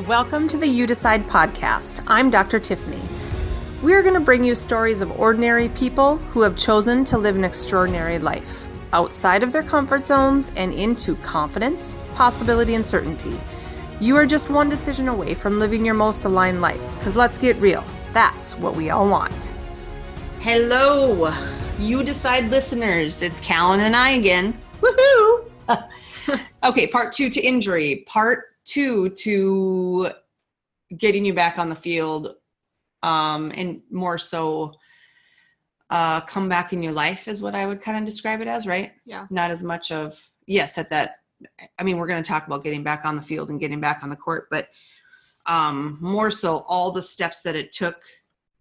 Welcome to the You Decide podcast. I'm Dr. Tiffany. We're going to bring you stories of ordinary people who have chosen to live an extraordinary life, outside of their comfort zones and into confidence, possibility, and certainty. You are just one decision away from living your most aligned life, because let's get real, that's what we all want. Hello, You Decide listeners. It's Callyn and I again. Woohoo! Okay, part 2 to injury. Part 2 to getting you back on the field, and more so come back in your life is what I would kind of describe it as, right? Yeah. Not as much of, yes, at that, I mean, we're going to talk about getting back on the field and getting back on the court, but more so all the steps that it took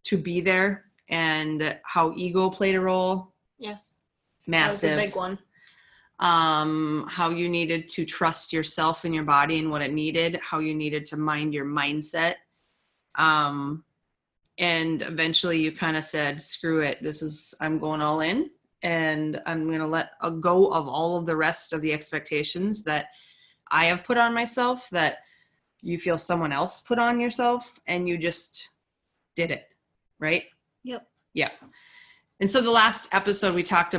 to be there and how ego played a role. Yes. Massive. That was a big one. How you needed to trust yourself and your body and what it needed, how you needed to mind your mindset. And eventually you kind of said, screw it. I'm going all in, and I'm going to let go of all of the rest of the expectations that I have put on myself, that you feel someone else put on yourself, and you just did it. Right? Yep. Yeah. And so the last episode I talked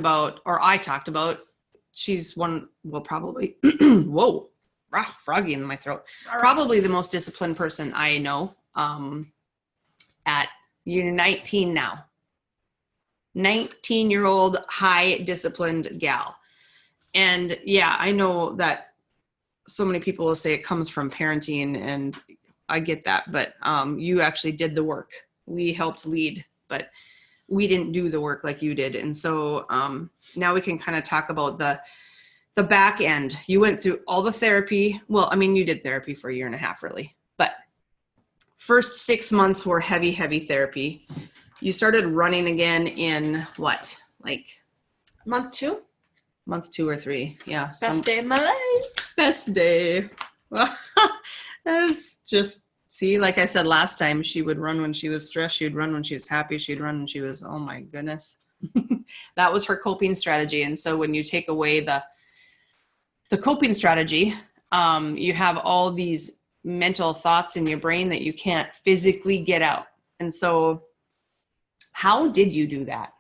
about, she's one, well, probably, whoa, froggy in my throat. Probably the most disciplined person I know. You're 19 now. 19-year-old, high disciplined gal. And yeah, I know that so many people will say it comes from parenting, and I get that, but you actually did the work. We helped lead, but we didn't do the work like you did. And so now we can kind of talk about the back end. You went through all the therapy. Well, I mean, you did therapy for 1.5 years, really, but first 6 months were heavy therapy. You started running again in what? Like Month 2 or 3. Yeah. Best day of my life. Best day. That's just, see, like I said last time, she would run when she was stressed. She'd run when she was happy. She'd run when she was, oh my goodness. That was her coping strategy. And so when you take away the coping strategy, you have all these mental thoughts in your brain that you can't physically get out. And so how did you do that?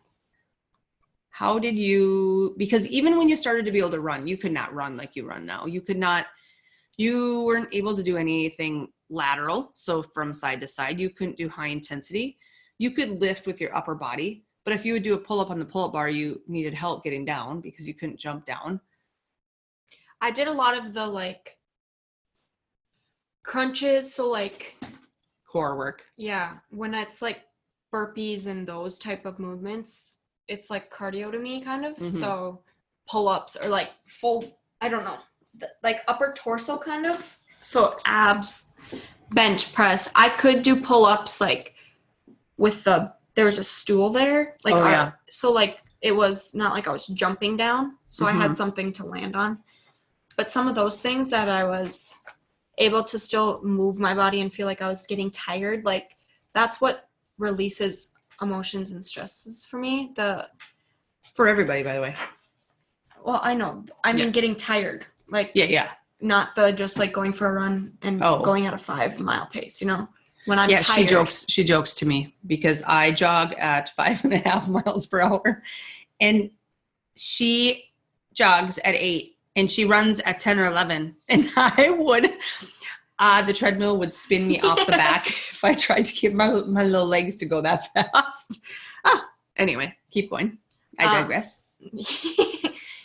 Because even when you started to be able to run, you could not run like you run now. You weren't able to do anything lateral. So from side to side, you couldn't do high intensity. You could lift with your upper body, but if you would do a pull-up on the pull-up bar, you needed help getting down because you couldn't jump down. I did a lot of the crunches, so core work. Yeah, when it's burpees and those type of movements, it's like cardio to me kind of. Mm-hmm. So pull-ups or full, I don't know, upper torso kind of. So abs, bench press. I could do pull-ups with there was a stool there. So it was not like I was jumping down. So Mm-hmm. I had something to land on. But some of those things that I was able to still move my body and feel like I was getting tired, that's what releases emotions and stresses for me. For everybody, by the way. Well, I know. I mean, getting tired. Yeah. Not just going for a run and going at a 5-mile pace, when I'm tired. She jokes to me because I jog at 5.5 miles per hour, and she jogs at 8 and she runs at 10 or 11. And the treadmill would spin me off the back if I tried to get my little legs to go that fast. Anyway, keep going. I digress.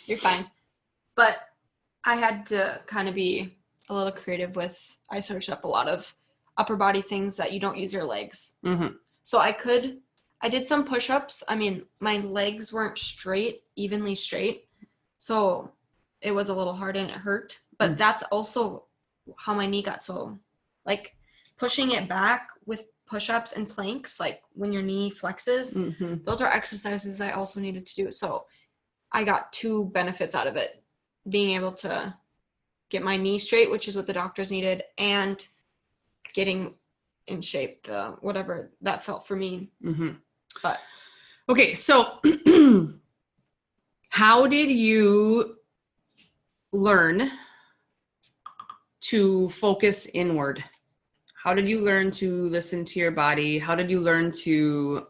You're fine. But I had to kind of be a little creative I searched up a lot of upper body things that you don't use your legs. Mm-hmm. So I did some push-ups. I mean, my legs weren't evenly straight. So it was a little hard and it hurt. But that's also how my knee got so, pushing it back with push-ups and planks, when your knee flexes, mm-hmm. those are exercises I also needed to do. So I got 2 benefits out of it. Being able to get my knee straight, which is what the doctors needed, and getting in shape, whatever that felt for me. Mm-hmm. But okay, so how did you learn to focus inward How did you learn to listen to your body? How did you learn to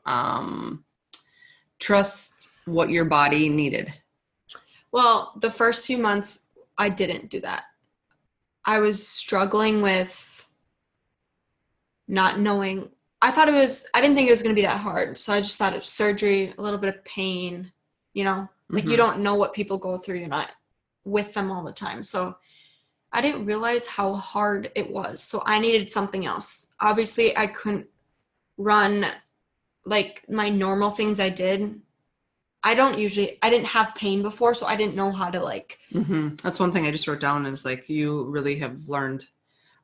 trust what your body needed? Well, the first few months, I didn't do that. I was struggling with not knowing. I didn't think it was going to be that hard. So I just thought of surgery, a little bit of pain, like you don't know what people go through. You're not with them all the time. So I didn't realize how hard it was. So I needed something else. Obviously, I couldn't run like my normal things I did. I didn't have pain before, so I didn't know how to like. That's one thing I just wrote down is like, you really have learned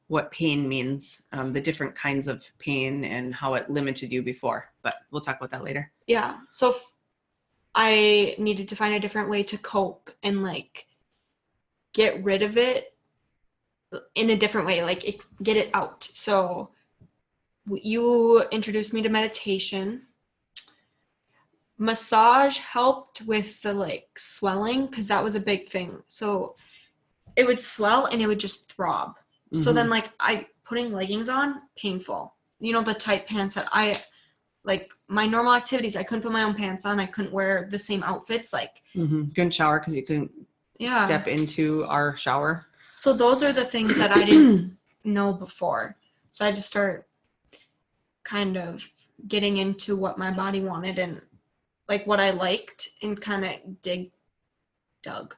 what pain means, the different kinds of pain and how it limited you before, but we'll talk about that later. Yeah. So I needed to find a different way to cope and like get rid of it in a different way, like get it out. So you introduced me to meditation. Massage helped with the like swelling because that was a big thing. So it would swell and it would just throb. So then like putting leggings on, painful. The tight pants that like my normal activities, I couldn't put my own pants on. I couldn't wear the same outfits. Like couldn't shower because you couldn't step into our shower. So those are the things that I didn't know before. So I just start kind of getting into what my body wanted and like what I liked and kind of dug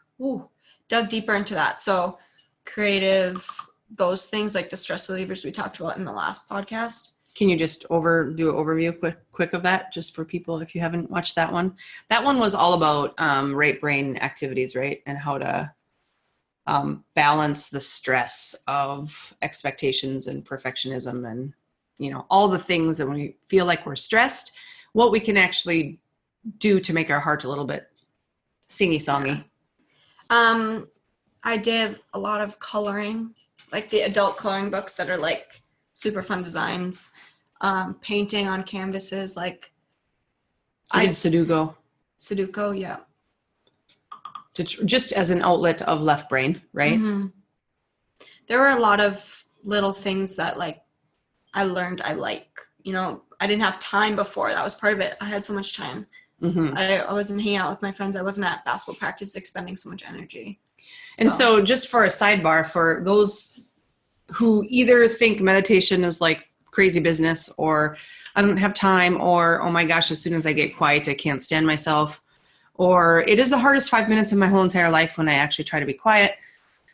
deeper into that. So creative, those things like the stress relievers we talked about in the last podcast. Can you just do an overview quick of that just for people if you haven't watched that one? That one was all about right brain activities, right? And how to balance the stress of expectations and perfectionism and, all the things that when we feel like we're stressed, what we can actually do to make our heart a little bit singy-songy. Yeah. I did a lot of coloring, like the adult coloring books that are like super fun designs, painting on canvases. Like I did Sudoku, yeah. Just as an outlet of left brain, right? Mm-hmm. There were a lot of little things that like I learned I like. I didn't have time before. That was part of it. I had so much time. I wasn't hanging out with my friends. I wasn't at basketball practice expending so much energy. And so just for a sidebar, for those who either think meditation is like crazy business or I don't have time or, oh my gosh, as soon as I get quiet, I can't stand myself, or it is the hardest 5 minutes of my whole entire life when I actually try to be quiet.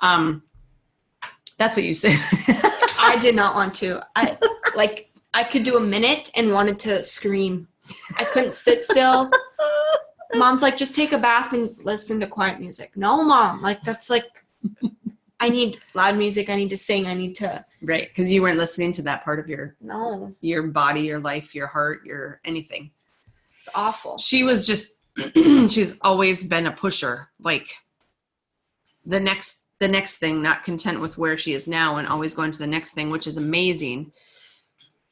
That's what you said. I did not want to. I could do a minute and wanted to scream. I couldn't sit still. Mom's like, just take a bath and listen to quiet music. No, Mom. Like, that's like, I need loud music. I need to sing. I need to. Right. Because you weren't listening to that part of your body, your life, your heart, your anything. It's awful. She was just, she's always been a pusher. Like the next thing, not content with where she is now and always going to the next thing, which is amazing.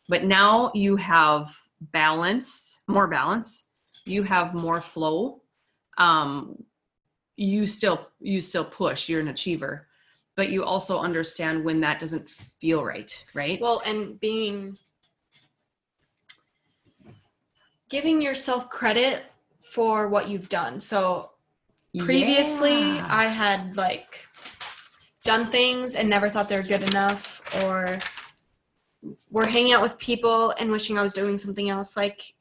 But now you have more balance. You have more flow. You still push. You're an achiever, but you also understand when that doesn't feel right? Well, and giving yourself credit for what you've done. So previously I had like done things and never thought they were good enough, or were hanging out with people and wishing I was doing something else. Like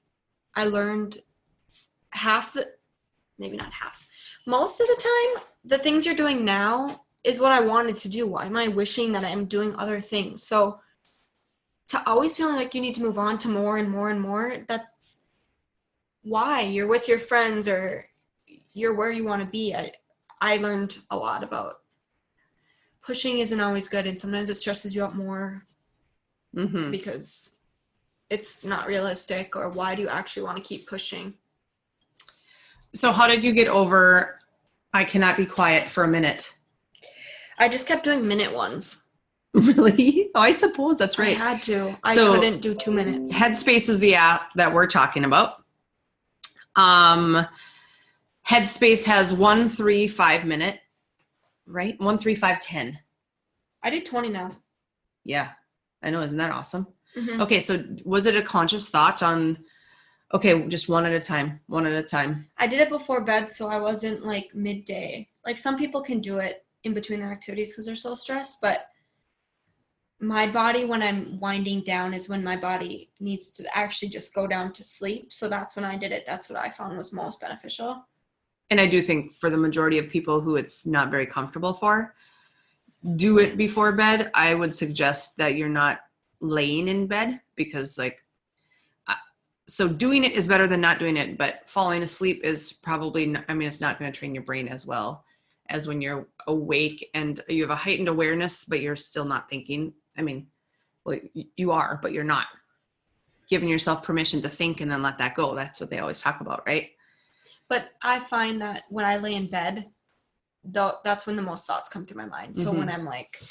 I learned maybe not half, most of the time, the things you're doing now is what I wanted to do. Why am I wishing that I'm doing other things? So to always feeling like you need to move on to more and more and more, that's why you're with your friends or you're where you want to be. I learned a lot about pushing isn't always good, and sometimes it stresses you out more because it's not realistic, or why do you actually want to keep pushing? So how did you get over, I cannot be quiet for a minute? I just kept doing minute ones. Really? Oh, I suppose that's right. I had to. I couldn't do 2 minutes. Headspace is the app that we're talking about. Headspace has 1, 3, 5 minute, right? 1, 3, 5, 10. I did 20 now. Yeah. I know. Isn't that awesome? Mhm. Okay. So was it a conscious thought on, okay, just one at a time, one at a time? I did it before bed, so I wasn't like midday. Like some people can do it in between their activities because they're so stressed, but my body, when I'm winding down, is when my body needs to actually just go down to sleep. So that's when I did it. That's what I found was most beneficial. And I do think for the majority of people who it's not very comfortable for, do it before bed. I would suggest that you're not laying in bed because so doing it is better than not doing it, but falling asleep is probably not, I mean, it's not going to train your brain as well as when you're awake and you have a heightened awareness, but you're still not thinking. I mean, well, you are, but you're not giving yourself permission to think and then let that go. That's what they always talk about, right? But I find that when I lay in bed, that's when the most thoughts come through my mind. So when I'm like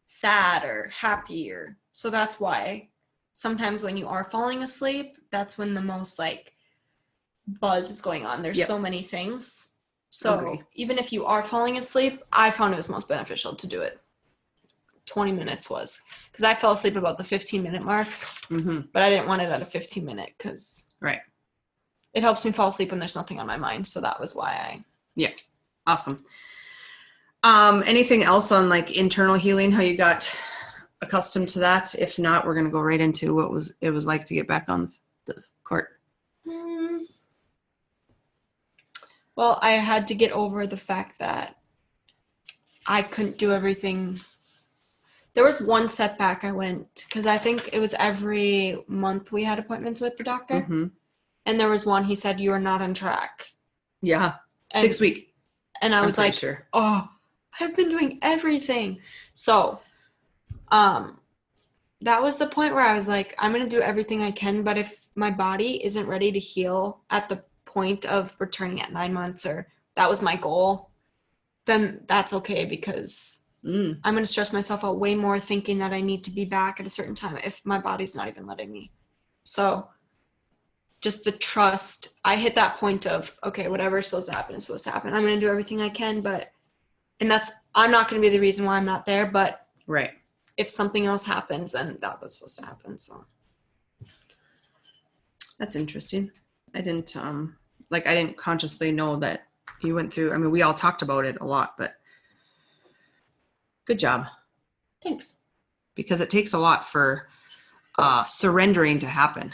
sad or happy, or so that's why sometimes when you are falling asleep, that's when the most like buzz is going on. There's so many things. So even if you are falling asleep, I found it was most beneficial to do it. 20 minutes was because I fell asleep about the 15-minute mark, but I didn't want it at a 15-minute because it helps me fall asleep when there's nothing on my mind. So that was why Awesome. Anything else on like internal healing, how you got accustomed to that? If not, we're going to go right into what it was like to get back on the court. Well, I had to get over the fact that I couldn't do everything. There was one setback I went, because I think it was every month we had appointments with the doctor. And there was one, he said, you are not on track. Yeah. And, 6 week. And I was like, oh, I've been doing everything. So that was the point where I was like, I'm going to do everything I can. But if my body isn't ready to heal at the point of returning at 9 months, or that was my goal, then that's okay, because I'm going to stress myself out way more thinking that I need to be back at a certain time if my body's not even letting me. So just the trust, I hit that point of, okay, whatever is supposed to happen is supposed to happen. I'm going to do everything I can, I'm not going to be the reason why I'm not there, but if something else happens, then that was supposed to happen. So that's interesting. I didn't consciously know that you went through, I mean, we all talked about it a lot, but good job. Thanks. Because it takes a lot for surrendering to happen.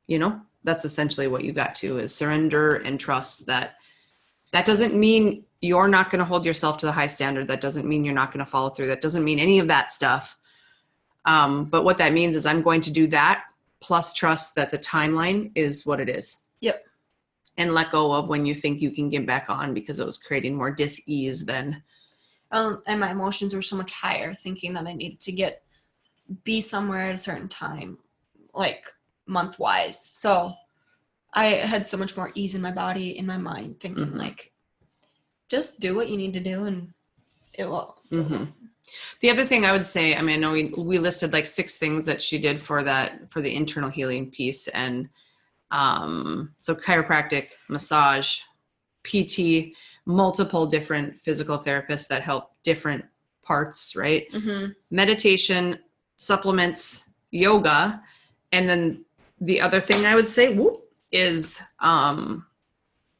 You know, that's essentially what you got to, is surrender and trust that doesn't mean you're not going to hold yourself to the high standard. That doesn't mean you're not going to follow through. That doesn't mean any of that stuff. But what that means is I'm going to do that, plus trust that the timeline is what it is. Yep. And let go of when you think you can get back on, because it was creating more dis-ease than. And my emotions were so much higher, thinking that I needed to be somewhere at a certain time, like month-wise. So I had so much more ease in my body, in my mind, thinking like, just do what you need to do and it will. The other thing I would say, I mean, I know we listed like 6 things that she did for the internal healing piece. And so chiropractic, massage, PT, multiple different physical therapists that help different parts, right? Meditation, supplements, yoga. And then the other thing I would say is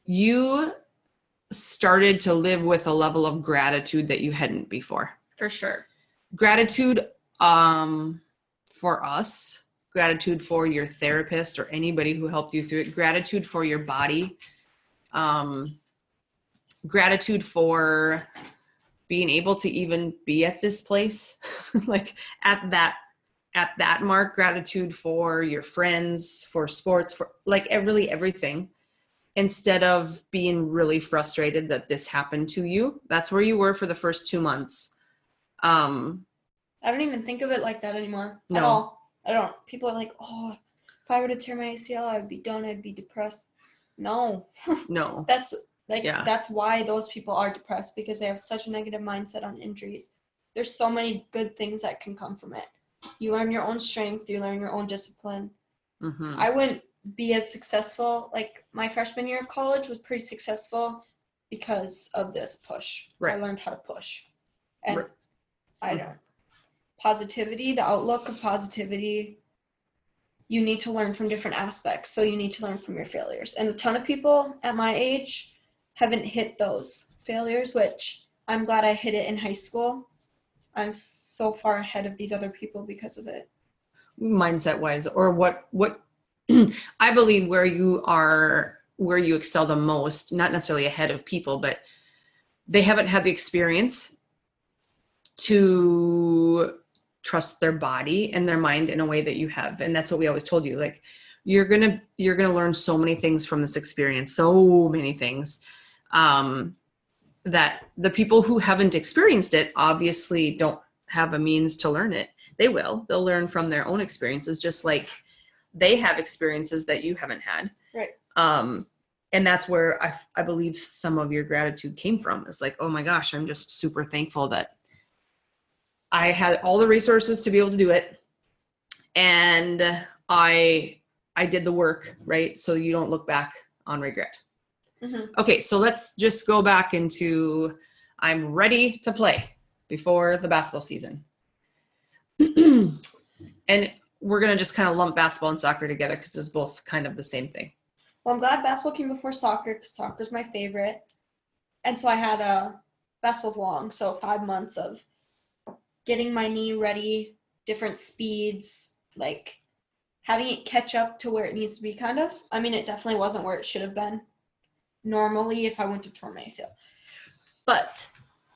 you started to live with a level of gratitude that you hadn't before. For sure. Gratitude for us, gratitude for your therapist or anybody who helped you through it, gratitude for your body, gratitude for being able to even be at this place, like at that mark, gratitude for your friends, for sports, for like really everything. Instead of being really frustrated that this happened to you, that's where you were for the first 2 months. I don't even think of it like that anymore at all. I don't. People are like, oh, if I were to tear my ACL, I would be done. I'd be depressed. No. That's that's why those people are depressed, because they have such a negative mindset on injuries. There's so many good things that can come from it. You learn your own strength. You learn your own discipline. I wouldn't be as successful. Like my freshman year of college was pretty successful because of this push. I learned how to push. And I don't. positivity, the outlook of positivity, you need to learn from different aspects. So you need to learn from your failures. And a ton of people at my age haven't hit those failures, which I'm glad I hit it in high school. I'm so far ahead of these other people because of it. Mindset wise, or what I believe where you excel the most, not necessarily ahead of people, but they haven't had the experience to trust their body and their mind in a way that you have. And that's what we always told you. Like, you're going to learn so many things from this experience, so many things, that the people who haven't experienced it obviously don't have a means to learn it. They'll learn from their own experiences, just like they have experiences that you haven't had. Right. And that's where I believe some of your gratitude came from. It's like, oh my gosh, I'm just super thankful that I had all the resources to be able to do it. And I did the work, right? So you don't look back on regret. Mm-hmm. Okay, so let's just go back into, I'm ready to play before the basketball season. And we're going to just kind of lump basketball and soccer together because it's both kind of the same thing. Well, I'm glad basketball came before soccer because soccer's my favorite. And so I had basketball's long, so 5 months of getting my knee ready, different speeds, like having it catch up to where it needs to be kind of. I mean, it definitely wasn't where it should have been normally if I went to torn my ACL. But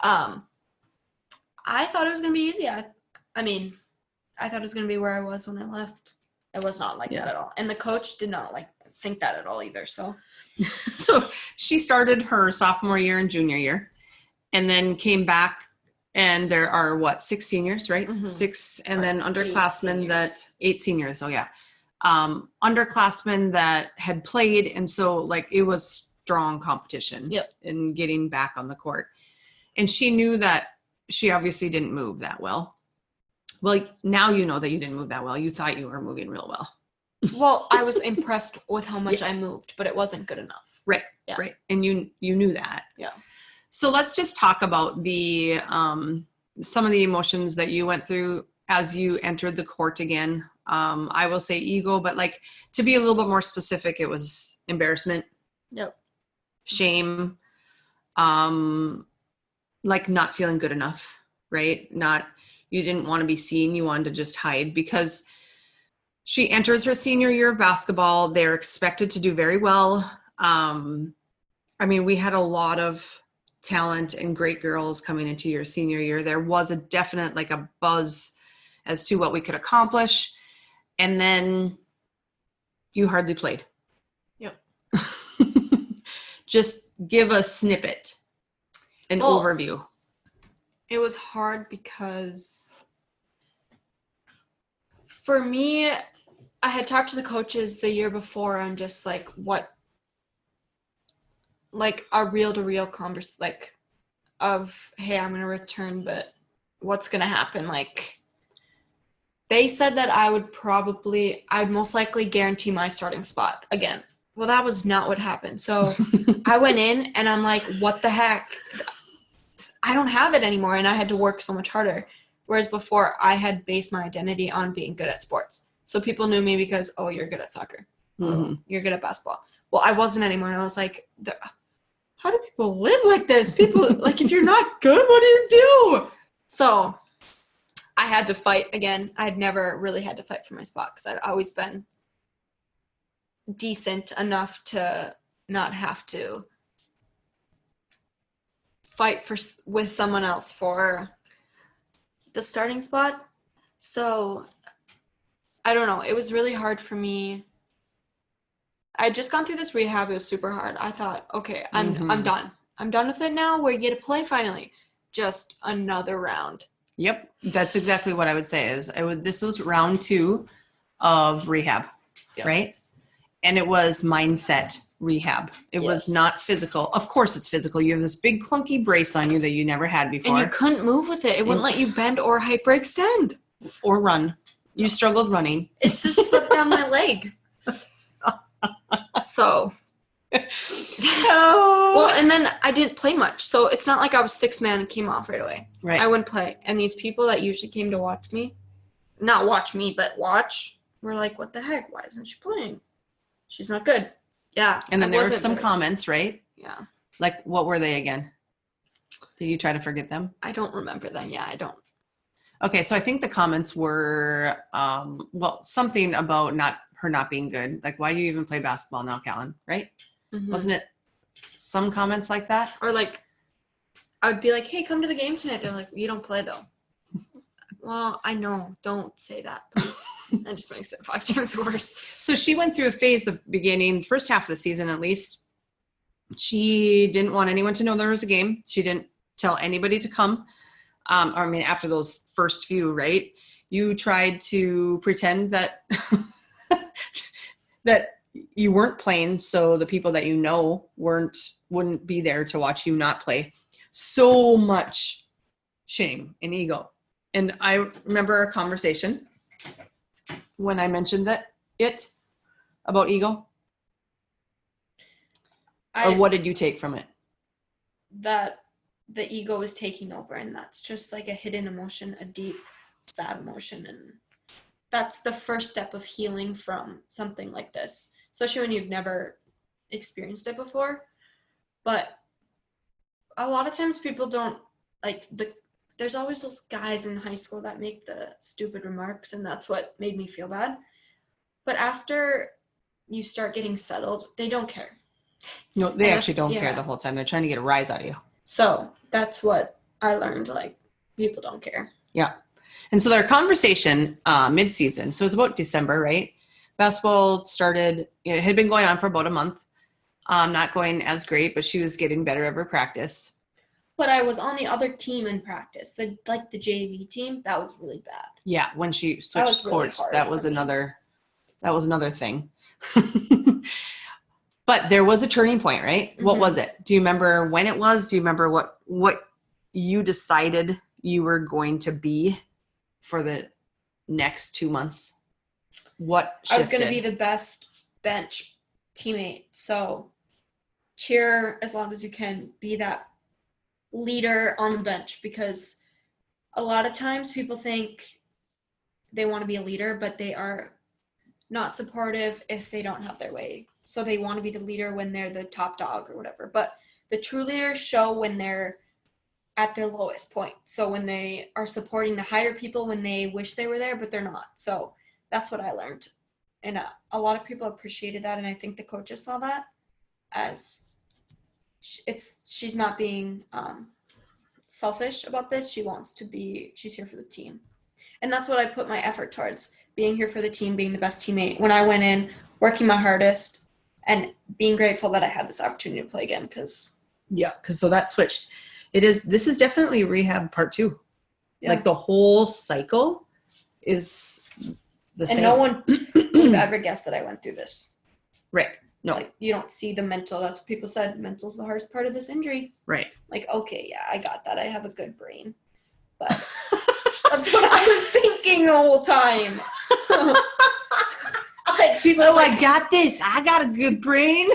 I thought it was going to be easy. I thought it was going to be where I was when I left. It was not like that at all. And the coach did not think that at all either. So she started her sophomore year and junior year and then came back, and there are 6 seniors, right? Mm-hmm. 6, and then underclassmen 8 seniors. Oh yeah. Underclassmen that had played. And so it was strong competition in getting back on the court. And she knew that she obviously didn't move that well. Well, now you know that you didn't move that well. You thought you were moving real well. Well, I was impressed with how much I moved, but it wasn't good enough. Right. Yeah. Right. And you knew that. Yeah. So let's just talk about the some of the emotions that you went through as you entered the court again. I will say ego, but to be a little bit more specific, it was embarrassment. Yep. Shame. Not feeling good enough, right? You didn't want to be seen. You wanted to just hide because she enters her senior year of basketball. They're expected to do very well. We had a lot of talent and great girls coming into your senior year. There was a definite, a buzz as to what we could accomplish. And then you hardly played. Yep. Just give a snippet, an overview. It was hard because for me, I had talked to the coaches the year before on just what, a reel-to-reel conversation, of, hey, I'm going to return, but what's going to happen? They said that I'd most likely guarantee my starting spot again. Well, that was not what happened. So I went in and I'm like, what the heck? I don't have it anymore. And I had to work so much harder. Whereas before I had based my identity on being good at sports. So people knew me because, oh, you're good at soccer. Mm-hmm. You're good at basketball. Well, I wasn't anymore. And I was like, how do people live like this? People, if you're not good, what do you do? So I had to fight again. I'd never really had to fight for my spot because I'd always been decent enough to not have to fight with someone else for the starting spot. So I don't know. It was really hard for me. I had just gone through this rehab. It was super hard. I thought, okay, I'm done. I'm done with it now. We get to play finally. Just another round. Yep. That's exactly what I would say this was round 2 of rehab, right? And it was mindset rehab. It was not physical. Of course it's physical. You have this big clunky brace on you that you never had before. And you couldn't move with it. It wouldn't let you bend or hyperextend. Or run. You struggled running. It's just slipped down my leg. So Oh. Well, and then I didn't play much. So it's not like I was 6-man and came off right away. Right. I wouldn't play. And these people that usually came to watch me, not watch me, but watch, were like, what the heck? Why isn't she playing? She's not good. Yeah. And then there were wasn't some good. comments, right? Yeah. Like, what were they again? Did you try to forget them? I don't remember them. Yeah, I don't. Okay, so I think the comments were, something about her not being good. Like, why do you even play basketball now, Callyn? Right? Mhm. Wasn't it some comments like that? Or like, I would be like, hey, come to the game tonight. They're like, you don't play though. Well, I know. Don't say that, please. That just makes it 5 times worse. So she went through a phase, the beginning, first half of the season at least. She didn't want anyone to know there was a game. She didn't tell anybody to come. After those first few, right? You tried to pretend that that you weren't playing, so the people that you know wouldn't be there to watch you not play. So much shame and ego. And I remember a conversation when I mentioned about ego. Or what did you take from it? That the ego is taking over, and that's just like a hidden emotion, a deep, sad emotion. And that's the first step of healing from something like this, especially when you've never experienced it before. But a lot of times people don't there's always those guys in high school that make the stupid remarks, and that's what made me feel bad. But after you start getting settled, they don't care. No, they actually don't care the whole time. They're trying to get a rise out of you. So that's what I learned. Like, people don't care. Yeah. And so their conversation mid-season, so it was about December, right? Basketball started, it had been going on for about a month. Not going as great, but she was getting better every practice. But I was on the other team in practice, the JV team. That was really bad. Yeah, when she switched courts, that was another thing. But there was a turning point, right? Mm-hmm. What was it? Do you remember when it was? Do you remember what you decided you were going to be for the next 2 months? What shifted? I was going to be the best bench teammate. So cheer as long as you can, be that leader on the bench, because a lot of times people think they want to be a leader, but they are not supportive if they don't have their way. So they want to be the leader when they're the top dog or whatever. But the true leaders show when they're at their lowest point. So when they are supporting the higher people when they wish they were there, but they're not. So that's what I learned. And a lot of people appreciated that. And I think the coaches saw that as she's not being selfish about this. She's here for the team. And that's what I put my effort towards, being here for the team, being the best teammate. When I went in, working my hardest, and being grateful that I had this opportunity to play again. Because so that switched. This is definitely rehab part 2. Yeah. Like the whole cycle is the same. And no one would have ever guessed that I went through this. Right. No. Like, you don't see the mental. That's what people said. Mental's the hardest part of this injury. Right. Like, okay, yeah, I got that. I have a good brain. But that's what I was thinking the whole time. People I got this. I got a good brain.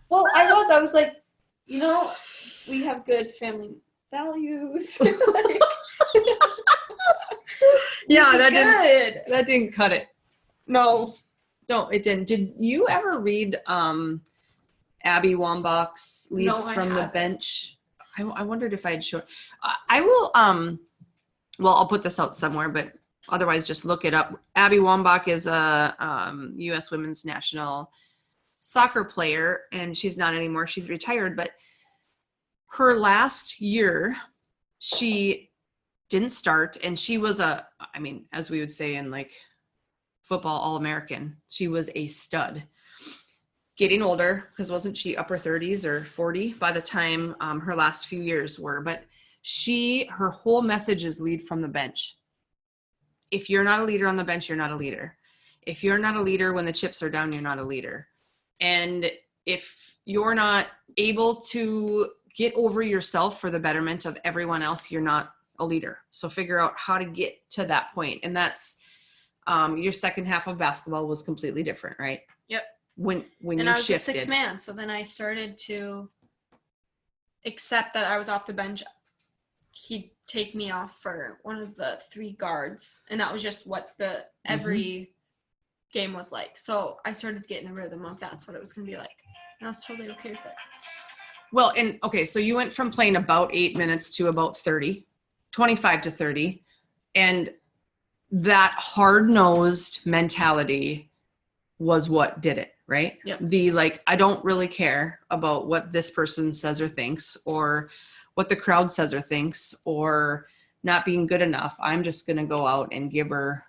Well, I was like, we have good family values. Yeah, that didn't cut it. No, it didn't. Did you ever read Abby Wambach's Lead from the Bench? I wondered if I'd show. I will. I'll put this out somewhere, but otherwise, just look it up. Abby Wambach is a U.S. women's national soccer player, and she's not anymore. She's retired, but her last year, she didn't start, and she was as we would say in like football, All-American. She was a stud. Getting older, because wasn't she upper 30s or 40 by the time her last few years were? But her whole message is lead from the bench. If you're not a leader on the bench, you're not a leader. If you're not a leader when the chips are down, you're not a leader. And if you're not able to get over yourself for the betterment of everyone else, you're not a leader. So figure out how to get to that point. And that's your second half of basketball was completely different, right? Yep. when And you I was shifted. a sixth man, so then I started to accept that I was off the bench. He'd take me off for one of the 3 guards, and that was just what the every game was like. So I started to get in the rhythm of that's what it was going to be like, and I was totally okay with it. Well, and okay, so you went from playing about 8 minutes to about 30, 25 to 30, and that hard-nosed mentality was what did it, right? Yep. The like, I don't really care about what this person says or thinks, or what the crowd says or thinks, or not being good enough. I'm just going to go out and give her.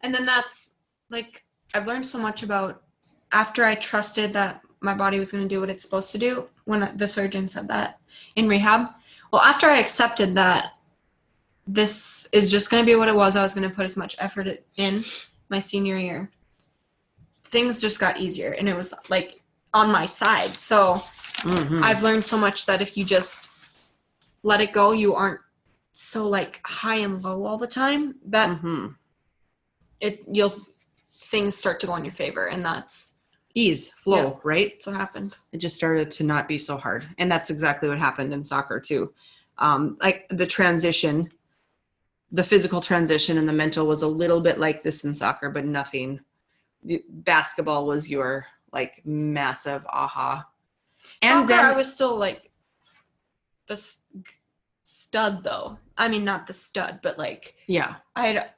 And then that's like, I've learned so much about after I trusted that my body was going to do what it's supposed to do when the surgeon said that in rehab. Well, after I accepted that this is just going to be what it was, I was going to put as much effort in my senior year. Things just got easier, and it was like on my side. So I've learned so much that if you just let it go, you aren't so like high and low all the time, that things start to go in your favor, and that's ease, flow, right? that's what happened. It just started to not be so hard. And that's exactly what happened in soccer too. Like the transition, the physical transition and the mental was a little bit like this in soccer, but nothing. Basketball was your like massive aha. And Soccer, then I was still like the stud though. I mean, not the stud, but like yeah, I had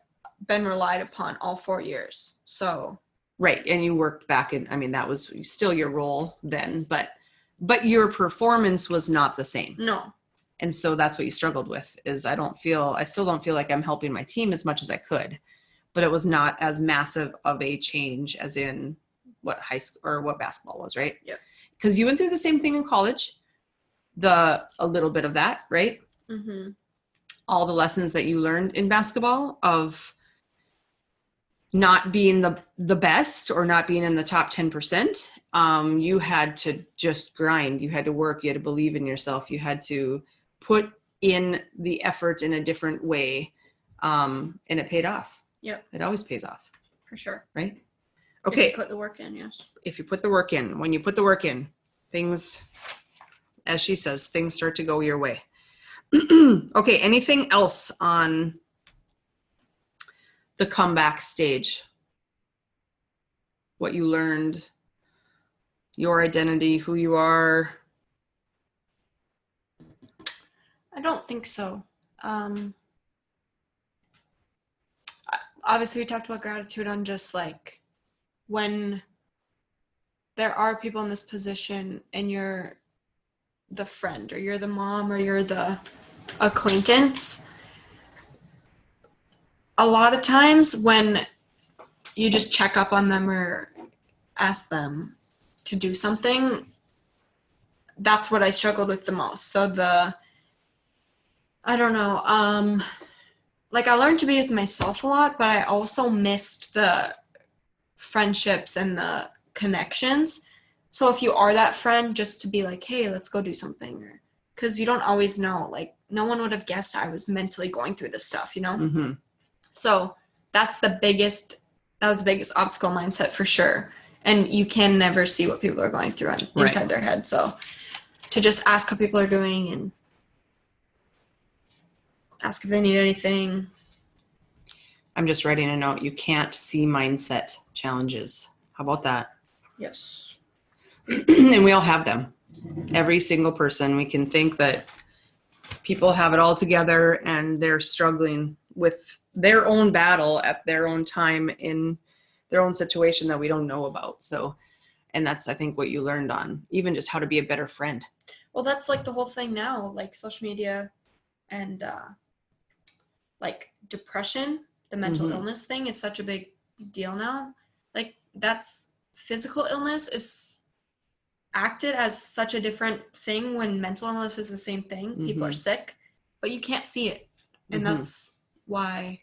been relied upon all 4 years. So right. And you worked back in, I mean, that was still your role then, but your performance was not the same. no. And so that's what you struggled with is I still don't feel like I'm helping my team as much as I could, but it was not as massive of a change as in what high school or what basketball was, right? Yeah. Because you went through the same thing in college, a little bit of that, right? Mm-hmm. All the lessons that you learned in basketball of not being the best or not being in the top 10%. You had to just grind. You had to work. You had to believe in yourself. You had to put in the effort in a different way. And it paid off. Yep. It always pays off. For sure. Right? Okay. If you put the work in, yes. If you put the work in, when you put the work in, things, as she says, things start to go your way. Okay. Anything else on the comeback stage? What you learned, your identity, who you are? I don't think so. Obviously, we talked about gratitude on just like when there are people in this position and you're the friend or you're the mom or you're the acquaintance. A lot of times when you just check up on them or ask them to do something, that's what I struggled with the most. So I don't know, like I learned to be with myself a lot, but I also missed the friendships and the connections. So if you are that friend, just to be like, hey, let's go do something, or because you don't always know, like no one would have guessed I was mentally going through this stuff, you know? Mm-hmm. So that was the biggest obstacle mindset for sure. And you can never see what people are going through inside their head. So to just ask how people are doing and ask if they need anything. I'm just writing a note. You can't see mindset challenges. How about that? Yes. And we all have them. Every single person. We can think that people have it all together and they're struggling with their own battle at their own time in their own situation that we don't know about. So, and that's, I think, what you learned on even just how to be a better friend. Well, that's like the whole thing now, like social media and like depression, the mental illness thing is such a big deal now. Like that's physical illness is acted as such a different thing when mental illness is the same thing. People are sick, but you can't see it. And that's why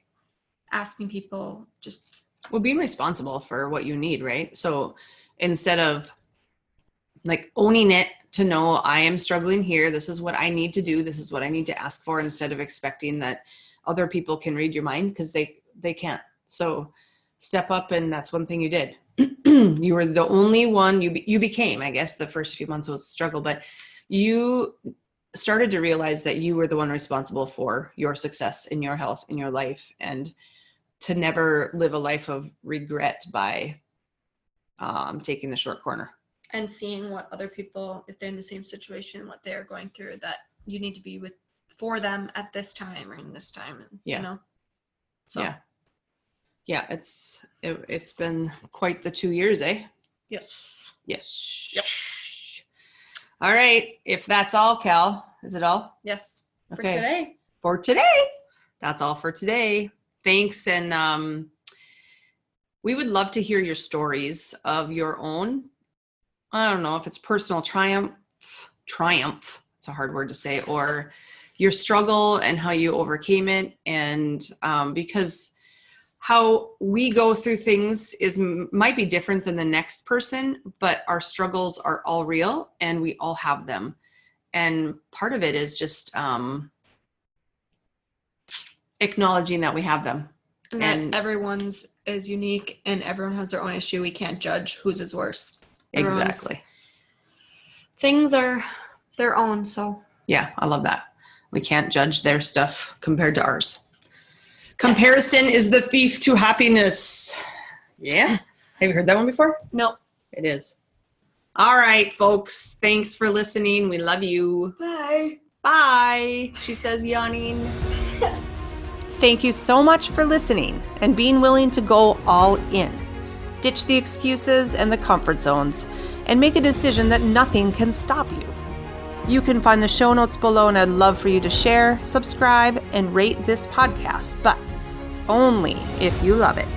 asking people just... Well, being responsible for what you need, right? So instead of like owning it to know I am struggling here, this is what I need to do, this is what I need to ask for, instead of expecting that other people can read your mind, because they can't. So step up, and that's one thing you did. you were the only one, you became, I guess the first few months was a struggle, but you started to realize that you were the one responsible for your success in your health, in your life, and to never live a life of regret by taking the short corner. And seeing what other people, if they're in the same situation, what they're going through, that you need to be for them at this time or in this time. Yeah. You know? So. Yeah. It's been quite the 2 years, eh? Yes. Yes. All right. If that's all, Cal, is it all? Yes. For Okay. today. For today. That's all for today. Thanks. And we would love to hear your stories of your own. I don't know if it's personal triumph. It's a hard word to say, or your struggle and how you overcame it. And because how we go through things might be different than the next person, but our struggles are all real and we all have them. And part of it is just acknowledging that we have them. And that everyone's is unique and everyone has their own issue. We can't judge whose is worse. Exactly. Things are their own. So yeah, I love that. We can't judge their stuff compared to ours. Comparison is the thief to happiness. Yeah. Have you heard that one before? No. It is. All right, folks. Thanks for listening. We love you. Bye. Bye. She says, yawning. Thank you so much for listening and being willing to go all in. Ditch the excuses and the comfort zones and make a decision that nothing can stop you. You can find the show notes below, and I'd love for you to share, subscribe, and rate this podcast, but only if you love it.